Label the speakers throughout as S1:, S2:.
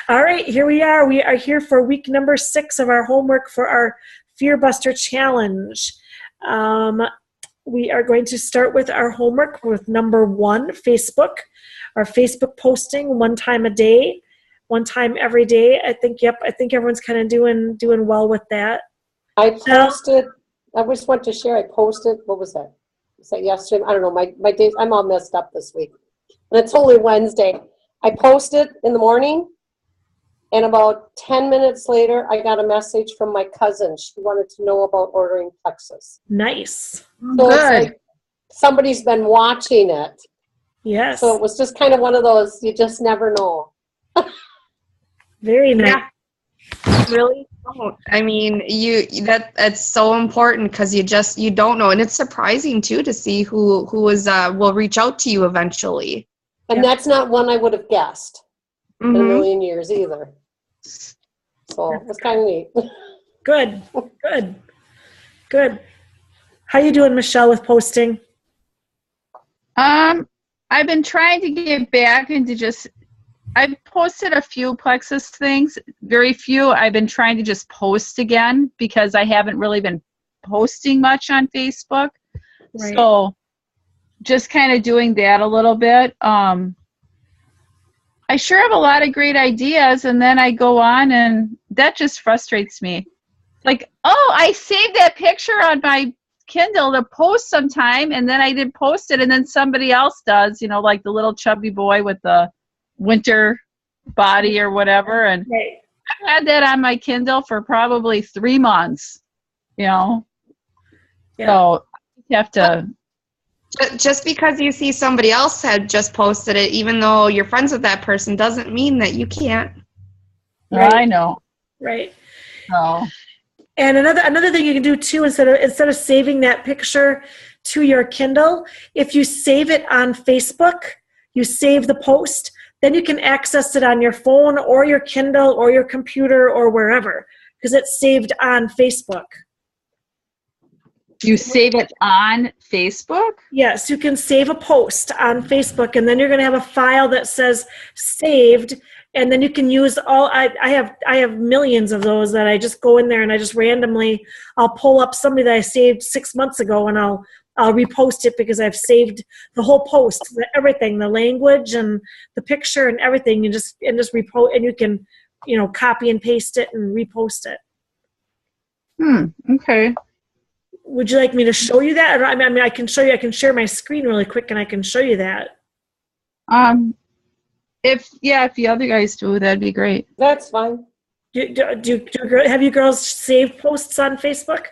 S1: All right, here we are. We are here for week number 6 of our homework for our Fear Buster Challenge. Um, we are going to start with our homework with number 1, Facebook. Our Facebook posting one time a day, one time every day. I think everyone's kind of doing well with that.
S2: I posted, I just want to share, I posted, what was that? Was that yesterday? I don't know, my days, I'm all messed up this week. And it's only Wednesday. I posted in the morning, and about 10 minutes later, I got a message from my cousin. She wanted to know about ordering Plexus.
S1: Nice.
S2: So good. It's like somebody's been watching it.
S1: Yes.
S2: So it was just kind of one of those, you just never know.
S1: Very nice.
S3: Yeah. Really don't. I mean, that's so important because you don't know, and it's surprising too to see who will reach out to you eventually.
S2: And that's not one I would have guessed in a million years either. So it's kind of neat.
S1: Good. How you doing, Michelle, with posting?
S4: I've been trying to get back into I've posted a few Plexus things, very few. I've been trying to just post again because I haven't really been posting much on Facebook. Right. So just kind of doing that a little bit. I sure have a lot of great ideas, and then I go on, and that just frustrates me. Like, oh, I saved that picture on my Kindle to post sometime, and then I didn't post it, and then somebody else does, like the little chubby boy with the winter body or whatever, and right. I've had that on my Kindle for probably 3 months, Yeah. So you have to...
S3: Just because you see somebody else had just posted it, even though you're friends with that person, doesn't mean that you can't.
S4: Right. I know.
S1: Right.
S4: Oh.
S1: And another thing you can do too, instead of saving that picture to your Kindle, if you save it on Facebook, you save the post, then you can access it on your phone or your Kindle or your computer or wherever, because it's saved on Facebook.
S4: You save it on Facebook?
S1: Yes, you can save a post on Facebook, and then you're going to have a file that says saved, and then you can use I have millions of those that I just go in there and I just randomly, I'll pull up somebody that I saved 6 months ago, and I'll repost it because I've saved the whole post, everything, the language and the picture and everything, and just repost, and you can, copy and paste it and repost it.
S4: Okay.
S1: Would you like me to show you that? I mean, I can show you. I can share my screen really quick, and I can show you that.
S4: If the other guys do, that'd be great.
S2: That's fine.
S1: Have you girls saved posts on Facebook?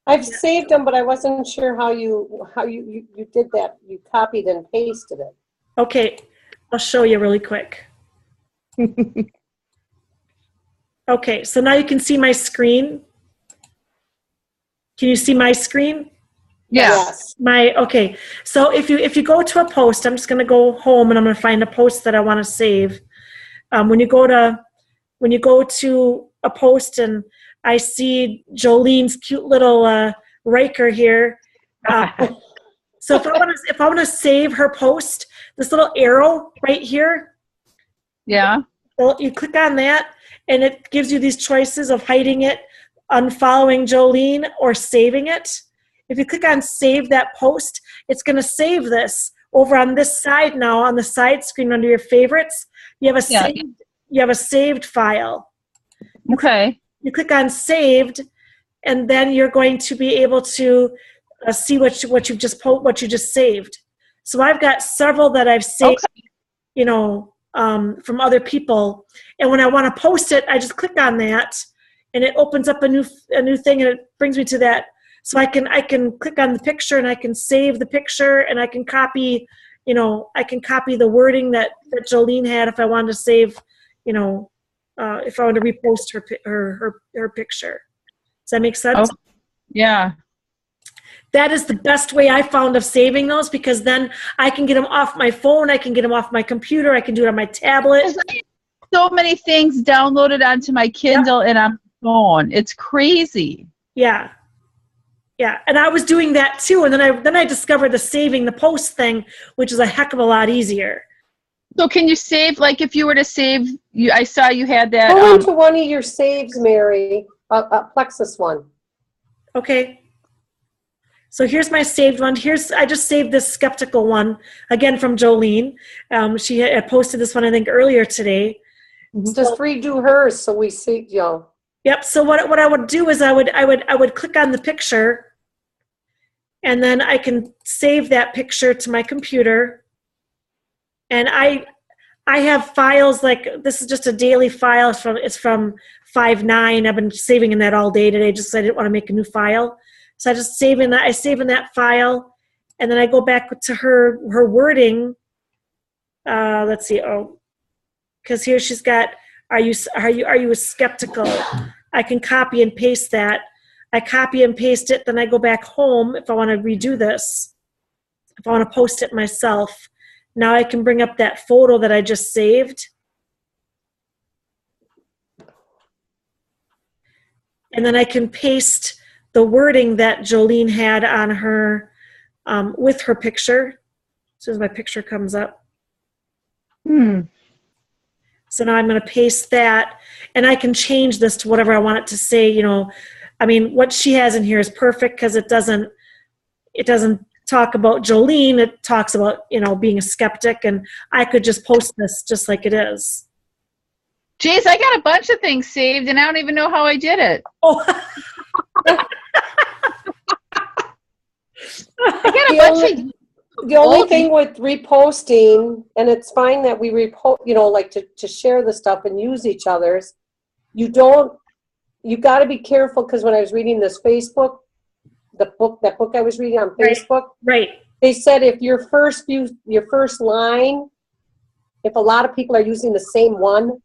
S2: I've saved them, but I wasn't sure how you did that. You copied and pasted it.
S1: Okay, I'll show you really quick. Okay, so now you can see my screen. Can you see my screen?
S2: Yes.
S1: Okay. So if you go to a post, I'm just going to go home and I'm going to find a post that I want to save. When you go to a post and I see Jolene's cute little Riker here. So if I want to save her post, this little arrow right here.
S4: Yeah.
S1: Well, you click on that, and it gives you these choices of hiding it, unfollowing Jolene, or saving it. If you click on save that post, it's going to save this over on this side now, on the side screen under your favorites. You have a saved file.
S4: Okay.
S1: You click on saved, and then you're going to be able to see what you just saved. So I've got several that I've saved, from other people, and when I want to post it, I just click on that. And it opens up a new thing, and it brings me to that. So I can click on the picture, and I can save the picture, and I can copy, the wording that Jolene had if I wanted to save, if I wanted to repost her picture. Does that make sense?
S4: Oh, yeah.
S1: That is the best way I found of saving those, because then I can get them off my phone, I can get them off my computer, I can do it on my tablet.
S4: So many things downloaded onto my Kindle and on my phone. It's crazy.
S1: Yeah. And I was doing that too, and then I discovered the saving the post thing, which is a heck of a lot easier.
S4: So can you save, like if you were to save, I saw you had that.
S2: Go into one of your saves, Mary, a Plexus one.
S1: Okay. So here's my saved one. I just saved this skeptical one, again from Jolene. She had posted this one, I think, earlier today.
S2: Just redo hers so we see,
S1: Yep. So what I would do is I would click on the picture, and then I can save that picture to my computer. And I have files like this is just a daily file it's from 5/9. I've been saving in that all day today. Just I didn't want to make a new file, so I just save in that file, and then I go back to her wording. Let's see. Oh, because here she's got. Are you skeptical? I can copy and paste that. I copy and paste it, then I go back home if I want to redo this. If I want to post it myself. Now I can bring up that photo that I just saved. And then I can paste the wording that Jolene had on her, with her picture. As soon as my picture comes up. So now I'm going to paste that, and I can change this to whatever I want it to say. I mean, what she has in here is perfect because it doesn't talk about Jolene. It talks about, being a skeptic, and I could just post this just like it is.
S4: Geez, I got a bunch of things saved, and I don't even know how I did it.
S1: Oh.
S4: I got a bunch of...
S2: The only thing with reposting, and it's fine that we repost, like to share the stuff and use each other's, you got to be careful, because when I was reading this that book I was reading on Facebook,
S1: Right.
S2: They said if your first line, if a lot of people are using the same one,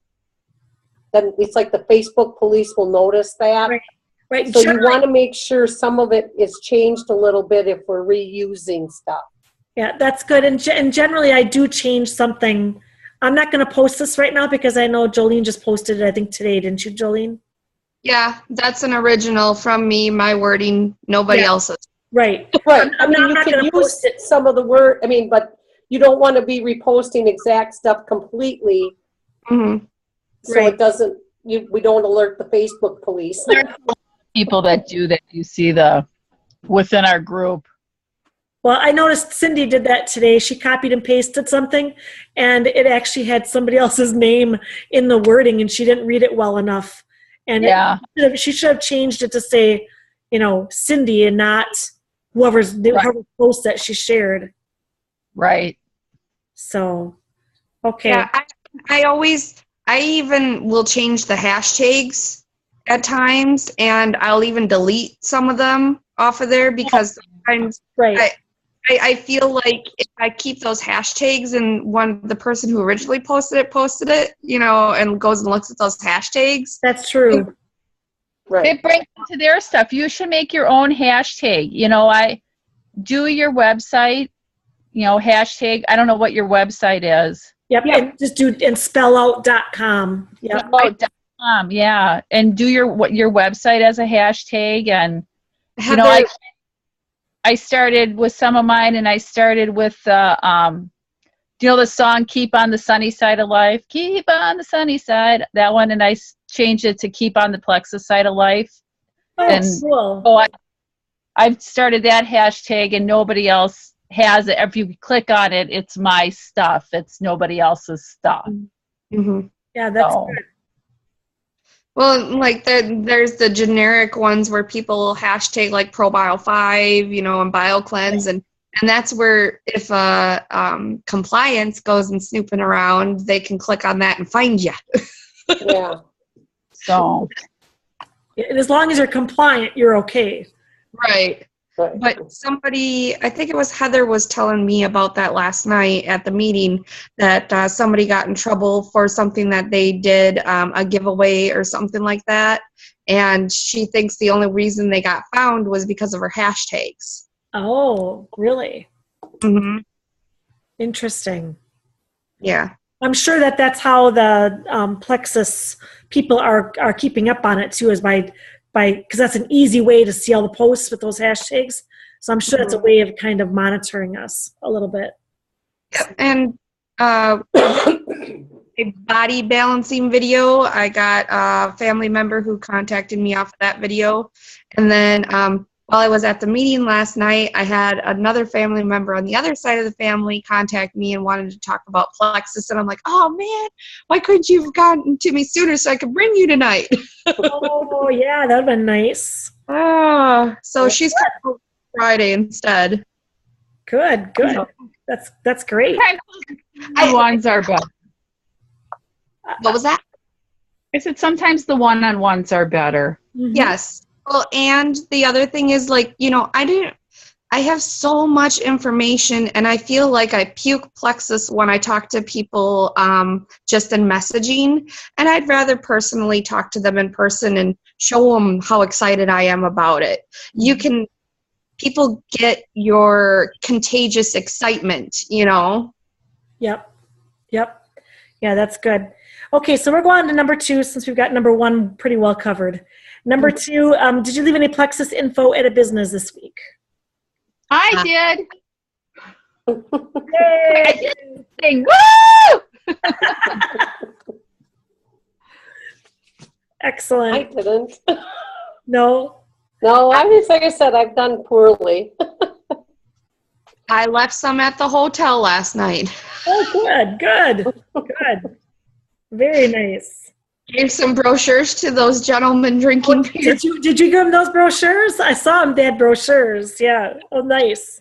S2: then it's like the Facebook police will notice that.
S1: Right.
S2: So you want to make sure some of it is changed a little bit if we're reusing stuff.
S1: Yeah, that's good. And generally, I do change something. I'm not going to post this right now because I know Jolene just posted it, I think, today. Didn't you, Jolene?
S3: Yeah, that's an original from me, my wording, nobody else's.
S1: Right.
S2: Right.
S1: I'm
S2: you
S1: not
S2: can
S1: gonna
S2: use
S1: post it.
S2: some of the word, but you don't want to be reposting exact stuff completely.
S3: Mm-hmm.
S2: So
S1: Right.
S2: it doesn't, we don't alert the Facebook police.
S4: People that do that, you see within our group.
S1: Well, I noticed Cindy did that today. She copied and pasted something, and it actually had somebody else's name in the wording, and she didn't read it well enough. And
S4: Yeah.
S1: she should have changed it to say, Cindy, and not whoever post that she shared.
S4: Right.
S1: So, okay.
S3: Yeah, I even will change the hashtags at times, and I'll even delete some of them off of there because sometimes
S1: Right.
S3: I feel like if I keep those hashtags and the person who originally posted it, and goes and looks at those hashtags.
S1: That's true.
S2: Right.
S4: It brings them to their stuff. You should make your own hashtag. I do your website, hashtag. I don't know what your website is.
S1: Yep. And just do and spellout.com. Yep.
S4: .com, yeah. And do your website as a hashtag. And,
S3: Heather,
S4: I started with some of mine, and I started with the song "Keep on the Sunny Side of Life." Keep on the sunny side. That one, and I changed it to "Keep on the Plexus Side of Life."
S1: Oh,
S4: And
S1: cool.
S4: I've started that hashtag, and nobody else has it. If you click on it, it's my stuff. It's nobody else's stuff.
S3: mm-hmm.
S1: Yeah, that's
S4: So-
S1: good.
S3: Well, like there's the generic ones where people hashtag like ProBio5, and BioCleanse, and that's where if compliance goes and snooping around, they can click on that and find you.
S2: Yeah.
S4: So
S1: And as long as you're compliant, you're okay.
S3: Right.
S2: Right.
S3: But somebody, I think it was Heather, was telling me about that last night at the meeting, that somebody got in trouble for something that they did, a giveaway or something like that. And she thinks the only reason they got found was because of her hashtags.
S1: Oh, really?
S3: Mm-hmm.
S1: Interesting.
S3: Yeah.
S1: I'm sure that's how the Plexus people are keeping up on it too, is by because that's an easy way to see all the posts with those hashtags. So I'm sure that's a way of kind of monitoring us a little bit.
S3: And a body balancing video. I got a family member who contacted me off of that video. And then while I was at the meeting last night, I had another family member on the other side of the family contact me and wanted to talk about Plexus. And I'm like, oh man, why couldn't you have gotten to me sooner so I could bring you tonight?
S1: Oh, yeah, that would have been nice.
S3: So she's coming Friday instead.
S1: Good. That's great.
S4: The ones are better.
S3: What was that?
S4: I said sometimes the one-on-ones are better.
S1: Mhm.
S3: Yes. Well, and the other thing is, like, I have so much information, and I feel like I puke Plexus when I talk to people just in messaging, and I'd rather personally talk to them in person and show them how excited I am about it. People get your contagious excitement,
S1: Yep. Yeah, that's good. Okay, so we're going to number 2 since we've got number 1 pretty well covered. Number 2, did you leave any Plexus info at a business this week?
S4: I did.
S1: Yay!
S4: Sing, woo!
S1: Excellent.
S2: I didn't.
S1: No?
S2: No, I mean, like I said, I've done poorly.
S3: I left some at the hotel last night.
S1: Oh, good. Very nice.
S3: Gave some brochures to those gentlemen drinking beer.
S1: Did you give them those brochures? I saw them. They had brochures. Yeah. Oh, nice.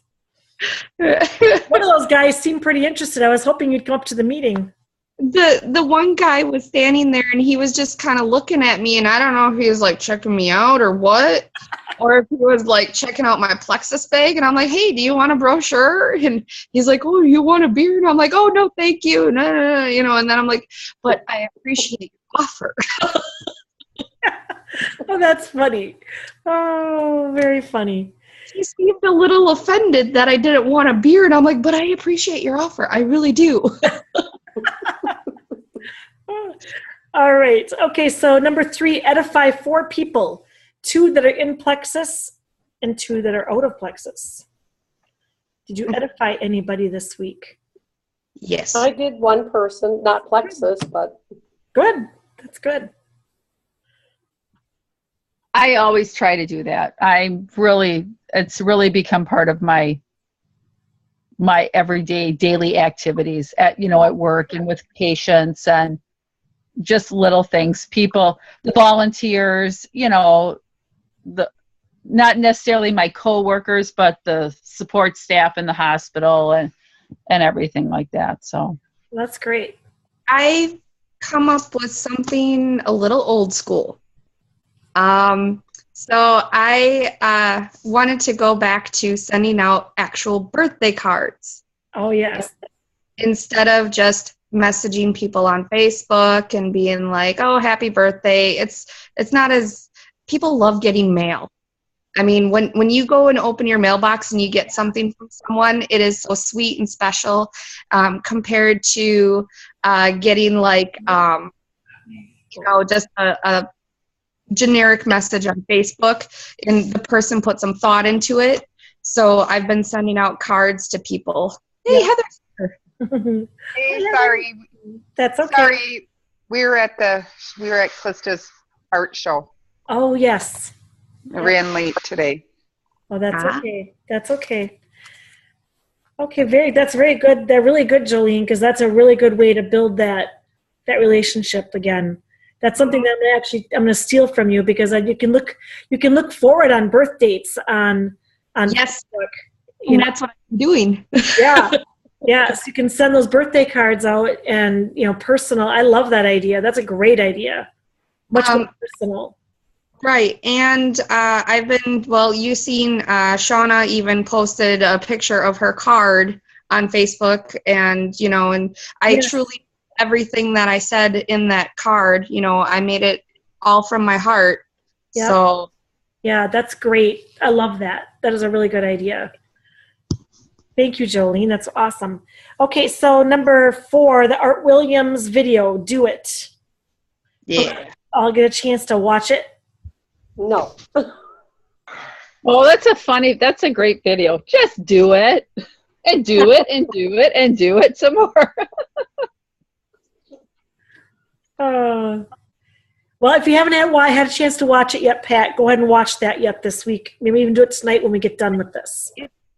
S1: One of those guys seemed pretty interested. I was hoping you'd come up to the meeting.
S3: The one guy was standing there and he was just kind of looking at me, and I don't know if he was like checking me out or what, or if he was like checking out my Plexus bag, and I'm like, hey, do you want a brochure? And he's like, oh, you want a beer? And I'm like, oh, no, thank you. No, and then I'm like, but I appreciate your offer.
S1: Oh, that's funny. Oh, very funny.
S3: He seemed a little offended that I didn't want a beer, and I'm like, but I appreciate your offer. I really do.
S1: All right. Okay, so number 3, edify 4 people. 2 that are in Plexus and 2 that are out of Plexus. Did you edify anybody this week?
S3: Yes.
S2: I did one person, not Plexus, but
S1: Good. That's good.
S4: I always try to do that. It's really become part of my everyday daily activities at work and with patients, and just little things. People, the volunteers, not necessarily my coworkers, but the support staff in the hospital and everything like that. So
S1: That's great.
S3: I've come up with something a little old school. So I wanted to go back to sending out actual birthday cards
S1: Oh, yes.
S3: instead of just messaging people on Facebook and being like, oh, happy birthday. It's not as, people love getting mail. I mean, when you go and open your mailbox and you get something from someone, it is so sweet and special compared to getting like, just a generic message on Facebook, and the person put some thought into it. So I've been sending out cards to people. Hey,
S1: Yeah.
S3: Heather.
S5: Hey, sorry.
S1: That's okay.
S5: Sorry. We were at Clista's art show.
S1: Oh, yes.
S5: I ran late today.
S1: Oh, that's
S3: Ah.
S1: okay. That's okay. Okay, that's very good. They're really good, Jolene, because that's a really good way to build that relationship again. That's something that I'm going to steal from you, because you can look forward on birth dates on
S3: Yes,
S1: Facebook.
S3: and that's what I'm doing.
S1: Yeah. Yeah, so you can send those birthday cards out and, personal. I love that idea. That's a great idea. Much more personal.
S3: Right, and you've seen Shauna even posted a picture of her card on Facebook, and, and I
S1: Yes.
S3: truly, everything that I said in that card, I made it all from my heart.
S1: Yep.
S3: So,
S1: Yeah, that's great. I love that. That is a really good idea. Thank you, Jolene. That's awesome. Okay, so number 4, the Art Williams video, Do It.
S3: yeah.
S1: I'll get a chance to watch it.
S2: no.
S4: Oh, that's a great video. Just do it. And do it and do it and do it some more.
S1: Well, if you haven't had a chance to watch it yet, Pat, go ahead and watch that yet this week. Maybe even do it tonight when we get done with this.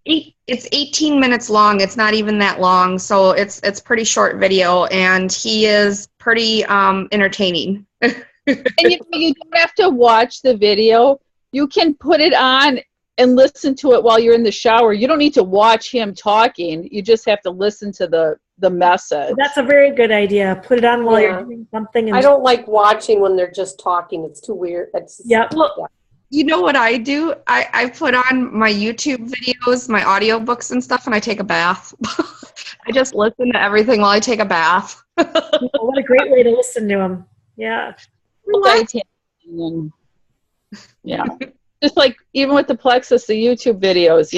S3: It's 18 minutes long. It's not even that long, so it's pretty short video, and he is pretty entertaining.
S4: And you don't have to watch the video. You can put it on and listen to it while you're in the shower. You don't need to watch him talking. You just have to listen to the message.
S1: That's a very good idea. Put it on while
S2: Yeah.
S1: you're doing something. And
S2: I don't like watching when they're just talking. It's too weird. It's,
S1: Yep.
S3: Well, you know what I do? I put on my YouTube videos, my audiobooks and stuff, and I take a bath. I just listen to everything while I take a bath.
S1: What a great way to listen to them. Yeah.
S4: And, yeah. Just like even with the Plexus, the YouTube videos,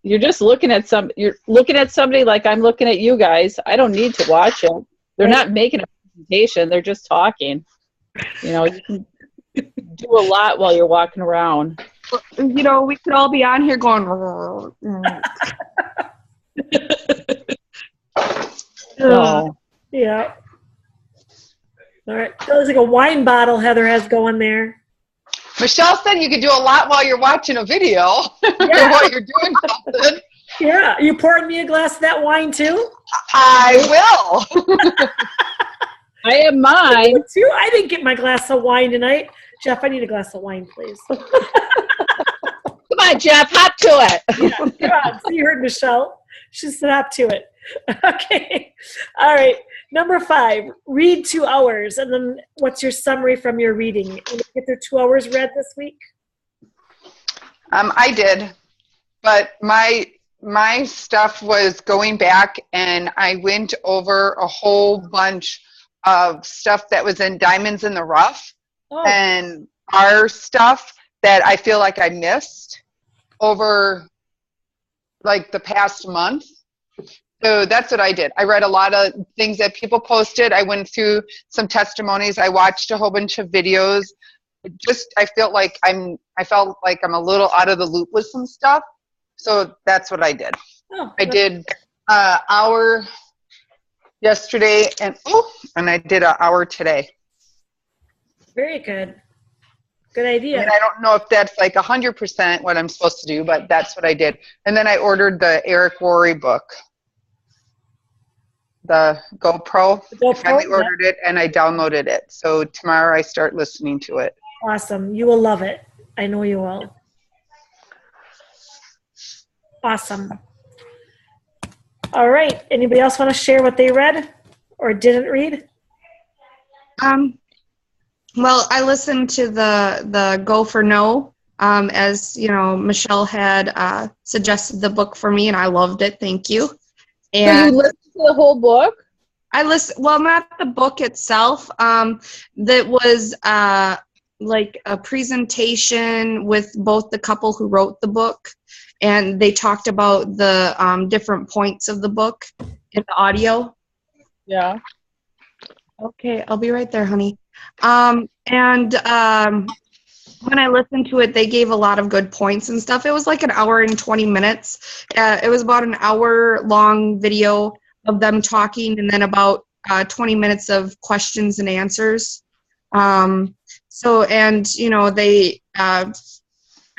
S4: you're just looking at somebody like I'm looking at you guys. I don't need to watch them. They're not making a presentation. They're just talking. You can do a lot while you're walking around.
S3: We could all be on here going.
S4: So,
S1: Yeah. All right. Feels like a wine bottle Heather has going there.
S5: Michelle said you could do a lot while you're watching a video or while you're doing something.
S1: Yeah. You pouring me a glass of that wine too?
S5: I will.
S4: I have mine.
S1: Me too. I didn't get my glass of wine tonight. Jeff, I need a glass of wine, please.
S4: Come on, Jeff, hop to it.
S1: Yeah, come on. So you heard Michelle. She said hop to it. Okay. All right. Number 5, read 2 hours. And then what's your summary from your reading? Did you get their 2 hours read this week?
S5: I did, but my stuff was going back, and I went over a whole bunch of stuff that was in Diamonds in the Rough and our stuff that I feel like I missed over like the past month. So that's what I did. I read a lot of things that people posted. I went through some testimonies. I watched a whole bunch of videos. I felt like I'm a little out of the loop with some stuff. So that's what I did. I did an hour yesterday and I did an hour today.
S1: Very good. Good idea.
S5: And I don't know if that's like 100% what I'm supposed to do, but that's what I did. And then I ordered the Eric Worre book, the GoPro. I finally ordered it and I downloaded it. So tomorrow I start listening to it.
S1: Awesome. You will love it. I know you will. Awesome. All right. Anybody else want to share what they read or didn't read?
S3: Well, I listened to the Go for No, as Michelle had suggested the book for me, and I loved it. Thank you. And
S4: So you listened to the whole book?
S3: I listened. Well, not the book itself. That was like a presentation with both the couple who wrote the book, and they talked about the different points of the book in the audio.
S4: Yeah.
S3: Okay, I'll be right there, honey. When I listened to it, they gave a lot of good points and stuff. It was like an hour and 20 minutes. It was about an hour-long video of them talking, and then about 20 minutes of questions and answers.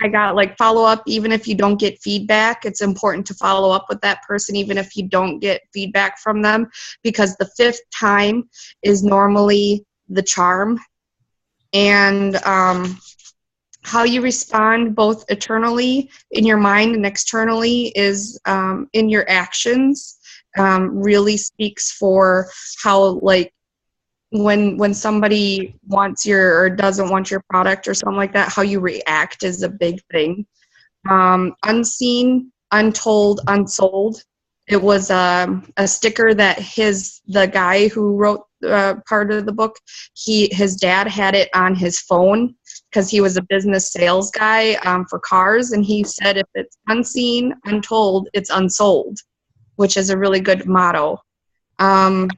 S3: I got like follow-up. Even if you don't get feedback, it's important to follow up with that person, even if you don't get feedback from them, because the 5th time is normally the charm. And how you respond both internally in your mind and externally is in your actions really speaks for how, like, when somebody wants or doesn't want your product or something like that, how you react is a big thing. Unseen, untold, unsold. It was a sticker that the guy who wrote part of the book, his dad had it on his phone because he was a business sales guy for cars, and he said if it's unseen, untold, it's unsold, which is a really good motto. The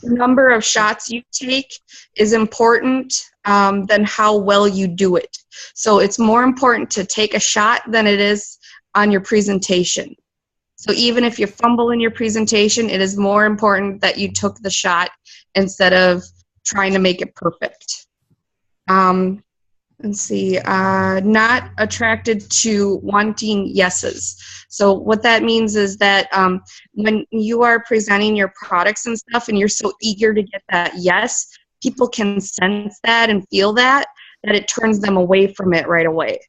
S3: number of shots you take is important than how well you do it. So it's more important to take a shot than it is on your presentation. So even if you fumble in your presentation, it is more important that you took the shot instead of trying to make it perfect. Let's see, not attracted to wanting yeses. So what that means is that when you are presenting your products and stuff and you're so eager to get that yes, people can sense that and feel that it turns them away from it right away.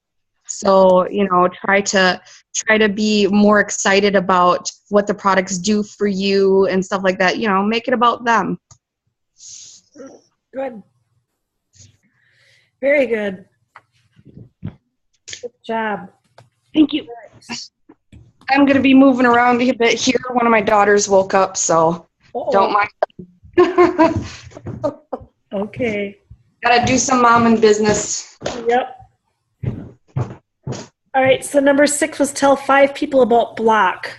S3: So, you know, try to be more excited about what the products do for you and stuff like that. You know, make it about them.
S1: Good. Very good. Good job.
S3: Thank you. I'm going to be moving around a bit here. One of my daughters woke up, so don't mind.
S1: Okay.
S3: Gotta do some mom and business.
S1: Yep. All right, so number 6 was tell 5 people about Block.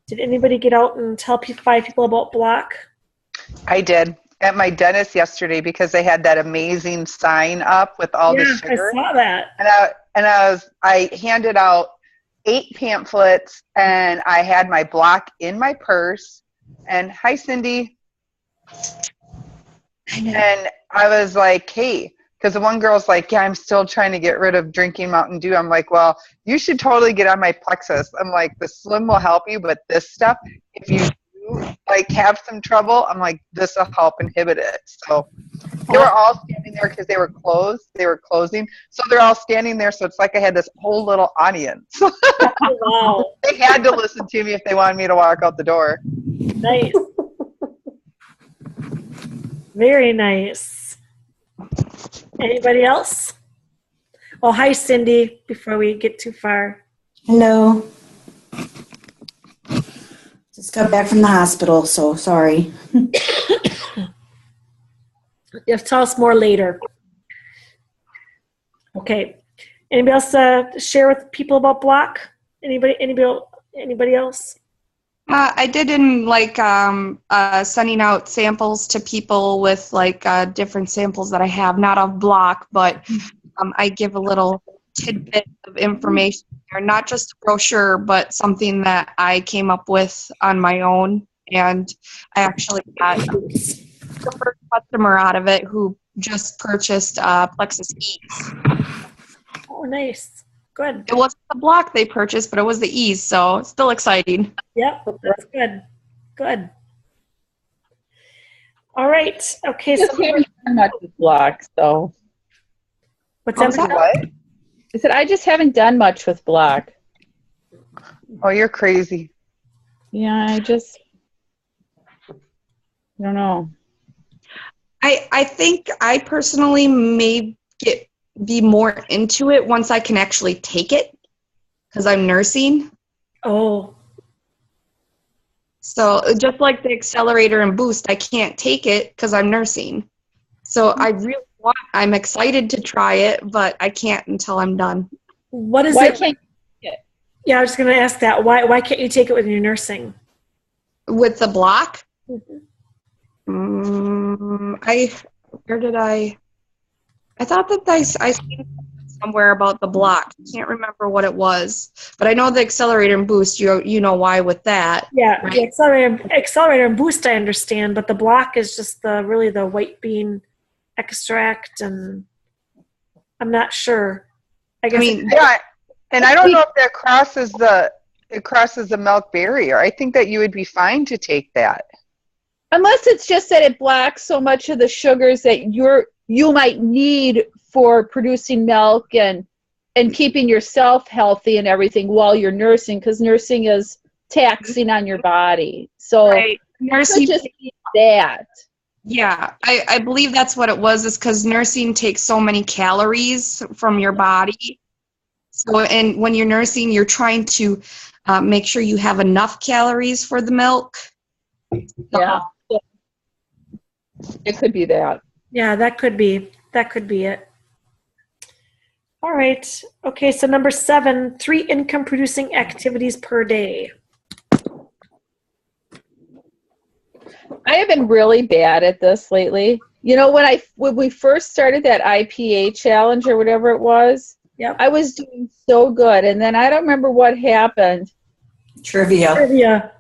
S1: Did anybody get out and tell 5 people about Block?
S5: I did at my dentist yesterday because they had that amazing sign up with all the sugar.
S1: I saw that.
S5: And I handed out 8 pamphlets, and I had my Block in my purse. And hi, Cindy. And I was like, hey, because the one girl's like, yeah, I'm still trying to get rid of drinking Mountain Dew. I'm like, well, you should totally get on my Plexus. I'm like, the Slim will help you, but this stuff, if you do like have some trouble, I'm like, this will help inhibit it. So they were all standing there because they were closed. They were closing. So they're all standing there. So it's like I had this whole little audience.
S1: Wow.
S5: They had to listen to me if they wanted me to walk out the door.
S1: Nice. Very nice. Anybody else? Oh, hi, Cindy, before we get too far.
S6: Hello. Just got back from the hospital, so sorry.
S1: You have to tell us more later. Okay. Anybody else share with people about Block? Anybody else?
S3: I did in like sending out samples to people with like different samples that I have, not of Block, but I give a little tidbit of information there, not just a brochure, but something that I came up with on my own. And I actually got the first customer out of it who just purchased Plexus Ease.
S1: Oh, nice. Good.
S3: It wasn't the Block they purchased, but it was the Ease, so it's still exciting.
S1: Yep, that's good. Good. All right. Okay.
S4: I just haven't done much with Block, so.
S1: What's
S5: What?
S4: I said I just haven't done much with Block.
S5: Oh, you're crazy.
S4: Yeah, I don't know.
S3: I think I personally may be more into it once I can actually take it because I'm nursing.
S1: Oh.
S3: So just like the accelerator and boost, I can't take it because I'm nursing. So I'm excited to try it, but I can't until I'm done.
S1: What is
S4: Why
S1: it?
S4: can't
S1: Yeah, I was going to ask that. Why can't you take it when you're nursing?
S3: With the Block?
S1: Mm-hmm.
S3: I thought that I seen somewhere about the Block. I can't remember what it was, but I know the accelerator and boost. You know why with that?
S1: Yeah,
S3: right?
S1: the accelerator and boost I understand, but the Block is just really the white bean extract, and I'm not sure. I mean,
S5: Yeah, and I don't know if that crosses the milk barrier. I think that you would be fine to take that.
S4: Unless it's just that it blocks so much of the sugars that you might need for producing milk and keeping yourself healthy and everything while you're nursing, because nursing is taxing on your body. So
S3: right. Nursing
S4: just that.
S3: Yeah, I believe that's what it was, is because nursing takes so many calories from your body. So, and when you're nursing, you're trying to make sure you have enough calories for the milk.
S4: Yeah. It could be that.
S1: yeah, that could be it. All right. Okay, so number 7, 3 income producing activities per day.
S4: I have been really bad at this lately. You know, when we first started that IPA challenge or whatever it was,
S1: Yep.
S4: I was doing so good, and then I don't remember what happened.
S6: Trivia.
S1: Trivia.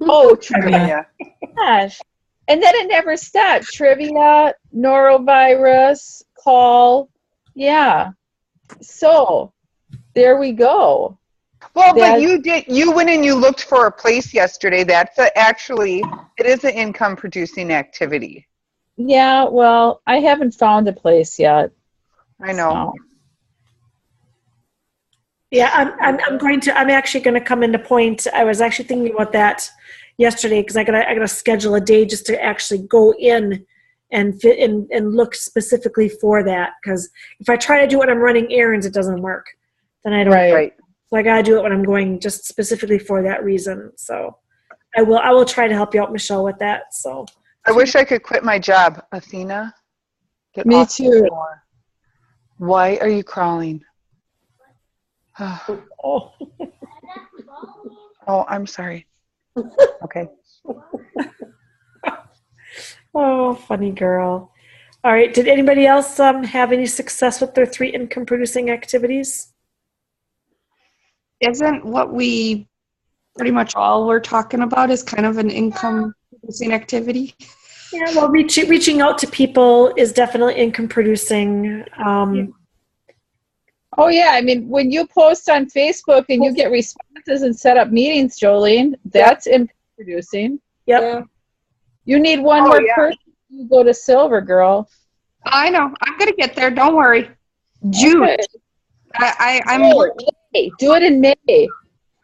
S4: Oh,
S6: Trivia.
S4: gosh. And then it never stopped. Trivia, norovirus, call. Yeah. So there we go.
S5: Well, but
S4: That-
S5: you went and you looked for a place yesterday. That's actually, it is an income producing activity.
S4: Yeah, well, I haven't found a place yet.
S5: I know.
S4: So.
S1: Yeah, I'm actually going to come into point. I was actually thinking about that yesterday because I gotta schedule a day just to actually go in and fit in and look specifically for that. Because if I try to do it when I'm running errands, it doesn't work. Then I don't.
S4: Right.
S1: So I gotta do it when I'm going just specifically for that reason. So I will try to help you out, Michelle, with that. So
S5: I wish I could quit my job, Athena. Get
S4: Me
S5: off the
S4: too.
S5: floor. Why are you crawling?
S1: oh.
S5: Oh, I'm sorry. Okay.
S1: Oh, funny girl. All right. Did anybody else have any success with their 3 income producing activities?
S3: Isn't what we pretty much all were talking about is kind of an income producing activity?
S1: Yeah, well, reaching out to people is definitely income producing.
S4: Oh, yeah. I mean, when you post on Facebook and you get responses and set up meetings, Jolene, that's income producing.
S1: Yep.
S2: Yeah.
S4: You need one
S5: Oh,
S4: more
S5: yeah.
S4: person. You go to silver, girl.
S3: I know. I'm gonna get there. Don't worry. June.
S4: Okay.
S3: I'm.
S4: May. Do it in May.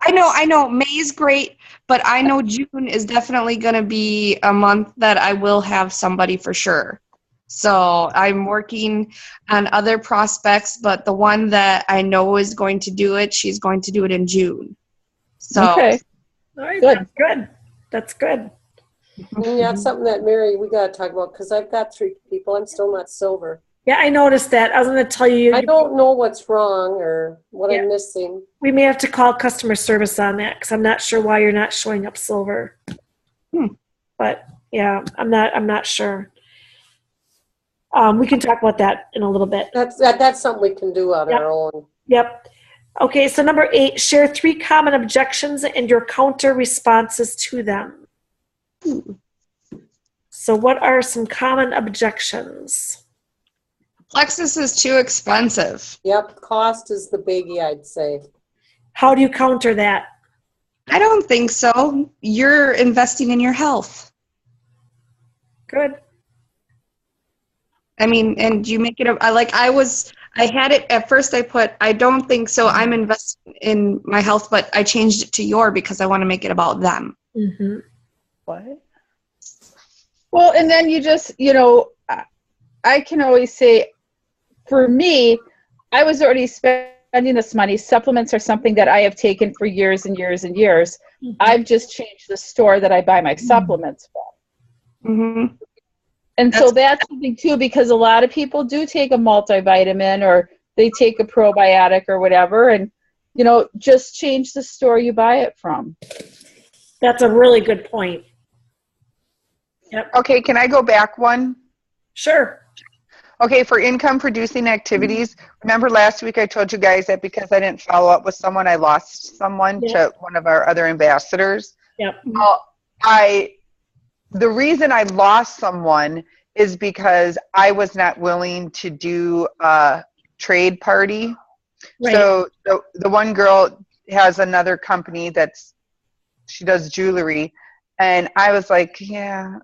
S3: I know. May is great, but I know June is definitely going to be a month that I will have somebody for sure. So I'm working on other prospects, but the one that I know is going to do it, she's going to do it in June. So
S4: Okay.
S1: All right.
S4: Good.
S1: That's good. That's good.
S2: And that's something that Mary, we gotta talk about, because I've got 3 people. I'm still not silver.
S1: Yeah, I noticed that. I was going to tell you.
S2: I don't know what's wrong or what
S1: Yeah.
S2: I'm missing.
S1: We may have to call customer service on that because I'm not sure why you're not showing up silver. But yeah, I'm not sure. We can talk about that in a little bit.
S2: That's something we can do on our own.
S1: Yep. Okay, so number 8, share 3 common objections and your counter responses to them. So what are some common objections?
S3: Plexus is too expensive.
S2: Yep, cost is the biggie, I'd say.
S1: How do you counter that?
S3: I don't think so. You're investing in your health.
S1: Good.
S3: I mean, and you make it up. I had it at first. I put, I don't think so. I'm investing in my health, but I changed it to your because I want to make it about them.
S1: Mm-hmm.
S5: What?
S4: Well, and then you just, I can always say, for me, I was already spending this money. Supplements are something that I have taken for years and years and years.
S1: Mm-hmm.
S4: I've just changed the store that I buy my supplements from.
S3: Mm-hmm.
S4: And so that's something too, because a lot of people do take a multivitamin or they take a probiotic or whatever, and just change the store you buy it from.
S1: That's a really good point. Yep.
S5: Okay, can I go back one?
S1: Sure.
S5: Okay, for income producing activities, remember last week I told you guys that because I didn't follow up with someone, I lost someone to one of our other ambassadors.
S1: Yep.
S5: The reason I lost someone is because I was not willing to do a trade party.
S1: Right.
S5: So the one girl has another company she does jewelry, and I was like, yeah,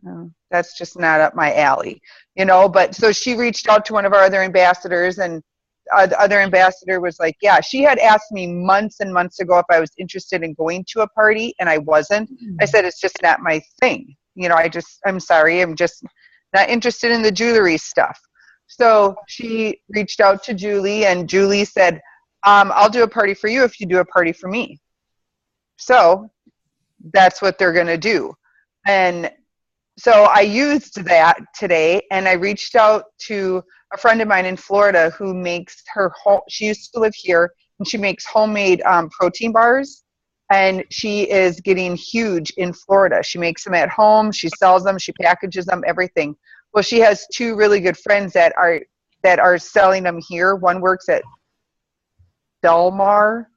S5: that's just not up my alley, but so she reached out to one of our other ambassadors, and the other ambassador was like, yeah, she had asked me months and months ago if I was interested in going to a party, and I wasn't. I said, it's just not my thing. I'm sorry, I'm just not interested in the jewelry stuff. So she reached out to Julie, and Julie said, I'll do a party for you if you do a party for me. So that's what they're going to do. And so I used that today, and I reached out to a friend of mine in Florida who makes she used to live here, and she makes homemade protein bars. And she is getting huge in Florida. She makes them at home. She sells them. She packages them, everything. Well, she has 2 really good friends that are selling them here. One works at Delmar.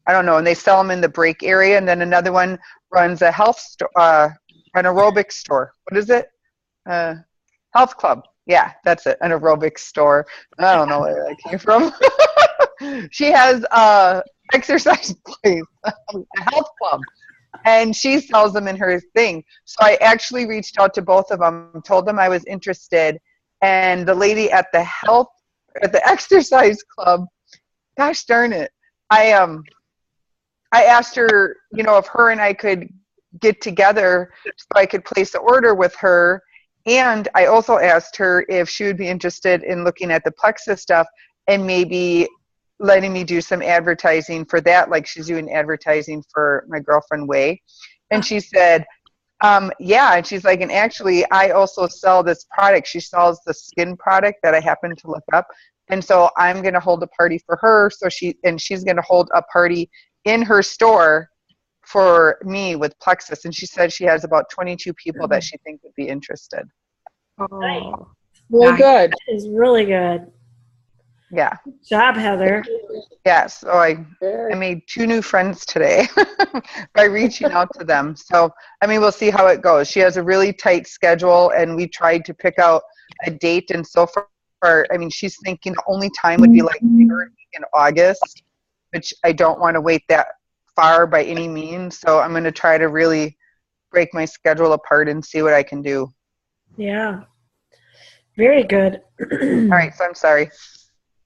S5: I don't know, and they sell them in the break area. And then another one runs a health store, an aerobic store. What is it? Health club. Yeah, that's it. An aerobic store. I don't know where that came from. She has exercise place, a health club, and she sells them in her thing. So I actually reached out to both of them, told them I was interested, and the lady at the exercise club, gosh darn it, I asked her, if her and I could get together so I could place an order with her. And I also asked her if she would be interested in looking at the Plexus stuff and maybe letting me do some advertising for that, like she's doing advertising for My Girlfriend Way. And she said, yeah. And she's like, and actually, I also sell this product. She sells the skin product that I happen to look up. And so I'm going to hold a party for her. She's going to hold a party in her store for me with Plexus. And she said she has about 22 people that she thinks would be interested.
S3: Oh,
S4: Well,
S3: nice.
S4: good.
S1: That is really good.
S5: Yeah.
S1: Good job, Heather.
S5: Yeah. So I
S2: Very
S5: made 2 new friends today by reaching out to them. So, we'll see how it goes. She has a really tight schedule, and we tried to pick out a date. And so far, she's thinking the only time would be like third week in August, which I don't want to wait that far by any means. So I'm going to try to really break my schedule apart and see what I can do.
S1: Yeah. Very good.
S5: All right. So I'm sorry.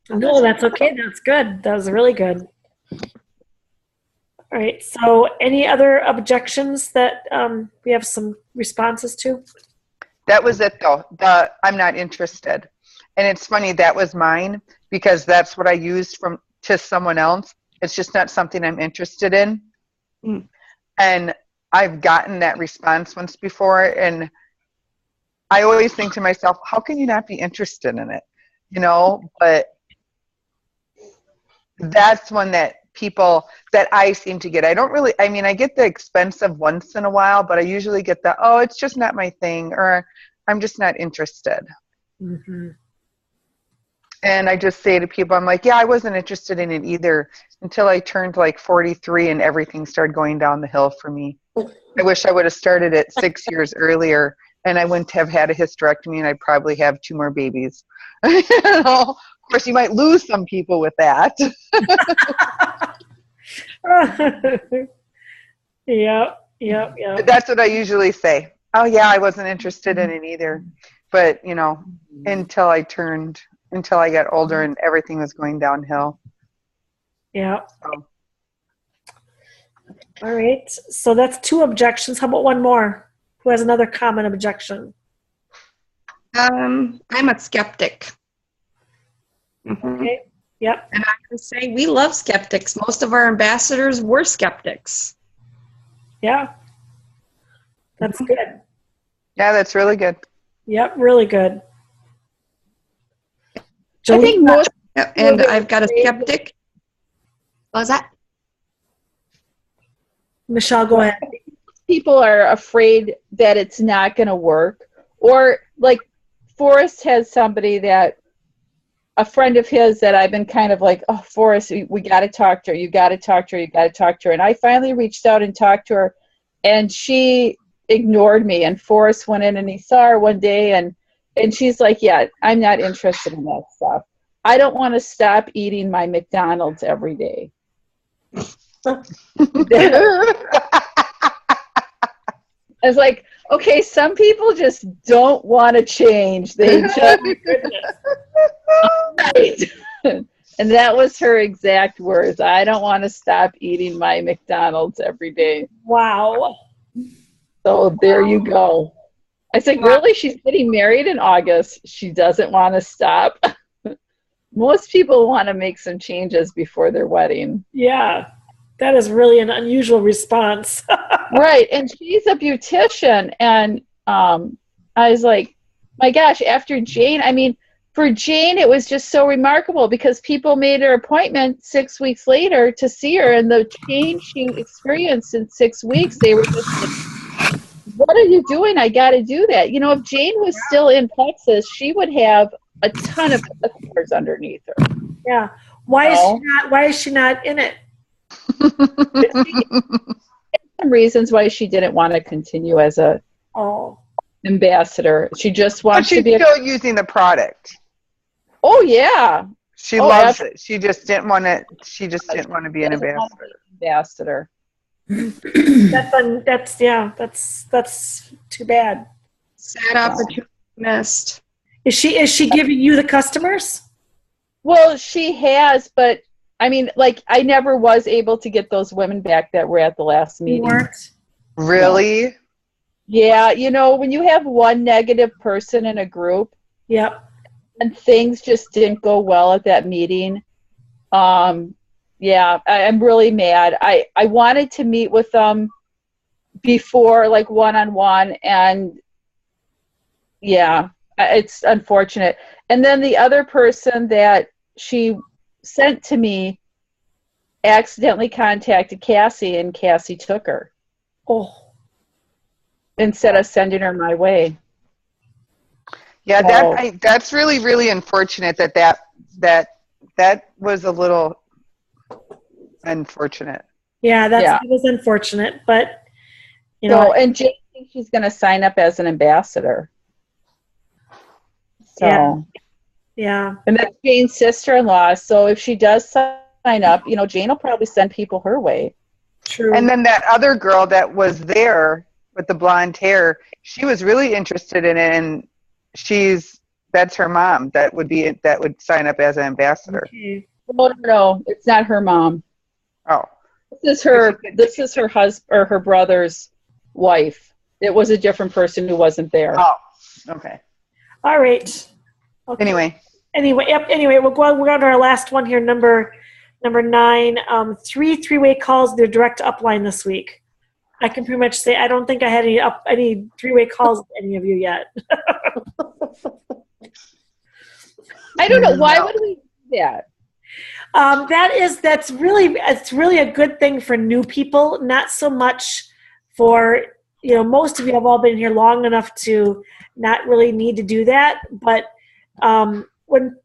S1: No, that's okay. That's good. That was really good. All right. So any other objections that we have some responses to?
S5: That was it though. I'm not interested. And it's funny, that was mine because that's what I used to someone else. It's just not something I'm interested in.
S3: Mm.
S5: And I've gotten that response once before, and I always think to myself, how can you not be interested in it? But that's one that I seem to get. I don't really, I get the expensive once in a while, but I usually get it's just not my thing, or I'm just not interested.
S1: Mm-hmm.
S5: And I just say to people, I'm like, yeah, I wasn't interested in it either until I turned like 43 and everything started going down the hill for me. I wish I would have started it 6 years earlier, and I wouldn't have had a hysterectomy, and I'd probably have 2 more babies. Of course, you might lose some people with that.
S1: Yep.
S5: But that's what I usually say. Oh, yeah, I wasn't interested in it either. But, until I got older and everything was going downhill.
S1: Yeah.
S5: So.
S1: All right. So that's 2 objections. How about one more? Who has another common objection?
S3: I'm a skeptic. Mhm.
S1: Okay. Yep.
S3: And I can say we love skeptics. Most of our ambassadors were skeptics.
S1: Yeah. That's good.
S5: Yeah, that's really good.
S1: Yep. Really good.
S4: I think most
S3: And I've got a skeptic. What was that?
S1: Michelle, go ahead.
S4: people are afraid that it's not going to work. Or like Forrest has somebody that, a friend of his that I've been kind of like, oh, Forrest, we got to talk to her. You got to talk to her. You got to talk to her. And I finally reached out and talked to her, and she ignored me. And Forrest went in and he saw her one day, and she's like, yeah, I'm not interested in that stuff. I don't want to stop eating my McDonald's every day. I was like, okay, some people just don't want to change. They just, and that was her exact words. I don't want to stop eating my McDonald's every day.
S1: Wow.
S4: So there you go. I said, really? She's getting married in August. She doesn't want to stop. Most people want to make some changes before their wedding.
S1: Yeah. That is really an unusual response.
S4: Right. And she's a beautician. And I was like, my gosh, after Jane, I mean, for Jane, it was just so remarkable because people made her appointment 6 weeks later to see her, and the change she experienced in 6 weeks, they were just like, what are you doing? I got to do that. You know, if Jane was still in Texas, she would have a ton of customers underneath her.
S1: Yeah. Why is
S4: No.
S1: she not? Why is she not in it?
S4: Some reasons why she didn't want to continue as a
S1: Oh,
S4: ambassador. She just
S5: But
S4: wants to
S5: she's
S4: be.
S5: still using the product.
S4: Oh yeah,
S5: She
S4: Oh,
S5: loves it. She just didn't want to. She just didn't want to be an
S4: doesn't want to
S5: ambassador.
S4: be an ambassador.
S1: that's too bad.
S3: Sad opportunity missed.
S1: Is she giving you the customers?
S4: Well, she has, but I mean, like, I never was able to get those women back that were at the last
S1: You
S4: meeting.
S1: weren't.
S5: Really?
S4: Yeah, you know, when you have one negative person in a group
S1: Yep.
S4: and things just didn't go well at that meeting, yeah, I'm really mad. I wanted to meet with them before, like, one-on-one, and yeah, it's unfortunate. And then the other person that she sent to me accidentally contacted Cassie, and Cassie took her
S1: Oh,
S4: instead of sending her my way.
S5: Yeah,
S4: So-
S5: that's really, really unfortunate that was a little unfortunate.
S1: yeah,
S4: Yeah.
S1: that was unfortunate, but you
S4: So,
S1: know,
S4: and Jane thinks she's going to sign up as an ambassador. So,
S1: Yeah. yeah,
S4: and that's Jane's sister-in-law. So if she does sign up, you know, Jane will probably send people her way.
S1: true.
S5: And then that other girl that was there with the blonde hair, she was really interested in it, and that's her mom that would sign up as an ambassador.
S1: Okay.
S4: No, it's not her mom.
S5: Oh,
S4: This is her husband or her brother's wife. It was a different person who wasn't there.
S5: oh, okay.
S1: All right. Okay.
S5: Anyway,
S1: we're on to our last one here, number 9. Three-way calls, their direct upline this week. I can pretty much say I don't think I had any three-way calls with any of you yet.
S4: I don't know. Why would we do that?
S1: It's really a good thing for new people, not so much for, you know, most of you have all been here long enough to not really need to do that. But when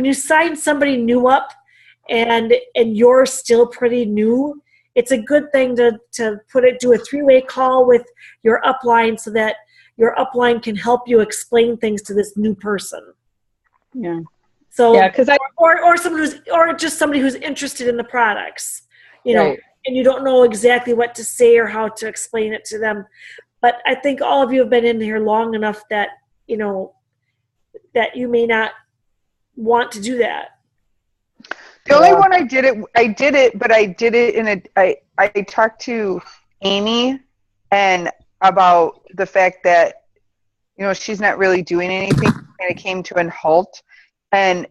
S1: you sign somebody new up and you're still pretty new, it's a good thing to do a three-way call with your upline so that your upline can help you explain things to this new person.
S4: Yeah.
S1: So
S4: Yeah, because
S1: or just somebody who's interested in the products, you know,
S4: Right.
S1: and you don't know exactly what to say or how to explain it to them. But I think all of you have been in here long enough that, you know, that you may not want to do that.
S5: the only one I did it, but I did it I talked to Amy and about the fact that, you know, she's not really doing anything, and it came to a halt. And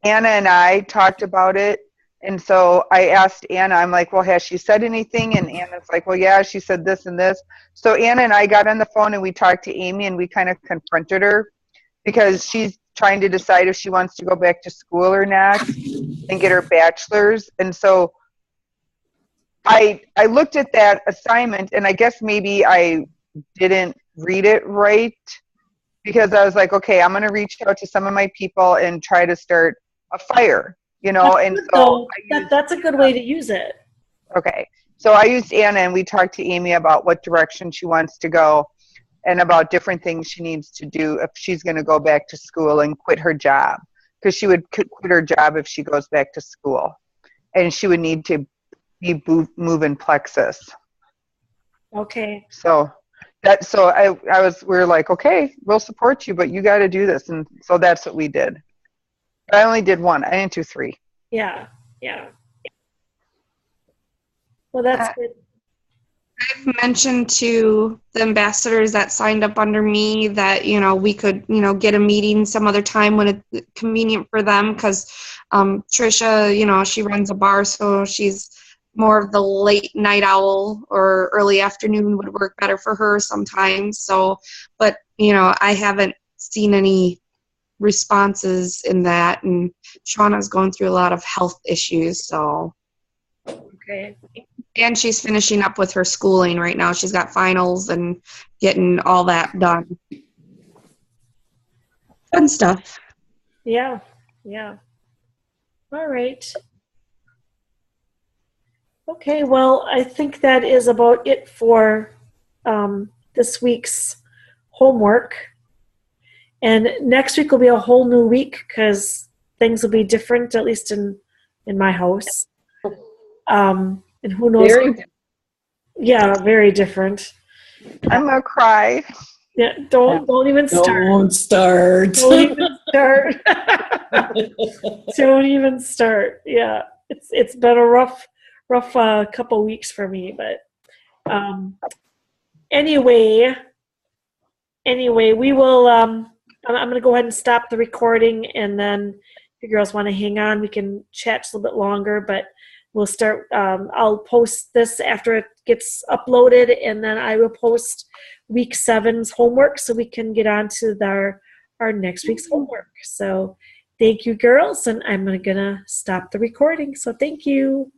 S5: Anna and I talked about it, and so I asked Anna, I'm like, well, has she said anything? And Anna's like, well, yeah, she said this and this. So Anna and I got on the phone and we talked to Amy, and we kind of confronted her because she's trying to decide if she wants to go back to school or not and get her bachelor's. And so I looked at that assignment, and I guess maybe I didn't read it right, because I was like, okay, I'm going to reach out to some of my people and try to start a fire, you know.
S1: That's
S5: And
S1: good,
S5: so
S1: though. That's a good way to use it.
S5: okay, so I used Anna, and we talked to Amy about what direction she wants to go and about different things she needs to do if she's going to go back to school and quit her job, because she would quit her job if she goes back to school, and she would need to be moving Plexus.
S1: Okay.
S5: So we were like, okay, we'll support you, but you got to do this. And so that's what we did. But I only did one. I didn't do 3.
S1: Yeah. Well, that's good.
S3: I've mentioned to the ambassadors that signed up under me that, you know, we could, you know, get a meeting some other time when it's convenient for them, because Trisha, you know, she runs a bar, so she's more of the late night owl, or early afternoon would work better for her sometimes. So, but, you know, I haven't seen any responses in that, and Shauna's going through a lot of health issues, so.
S1: Okay.
S3: And she's finishing up with her schooling right now. She's got finals and getting all that done. Fun stuff.
S1: Yeah. All right. Okay, well, I think that is about it for this week's homework. And next week will be a whole new week because things will be different, at least in my house. And who knows?
S2: Very
S1: Yeah, very different.
S5: I'm gonna cry.
S1: Yeah, don't even start.
S7: Don't start.
S1: Don't even start. Don't even start. Yeah, it's been a rough couple weeks for me, but anyway, we will. I'm going to go ahead and stop the recording, and then if you girls want to hang on, we can chat just a little bit longer. But we'll start. I'll post this after it gets uploaded, and then I will post week 7's homework so we can get on to our next week's homework. So thank you, girls, and I'm going to stop the recording. So thank you.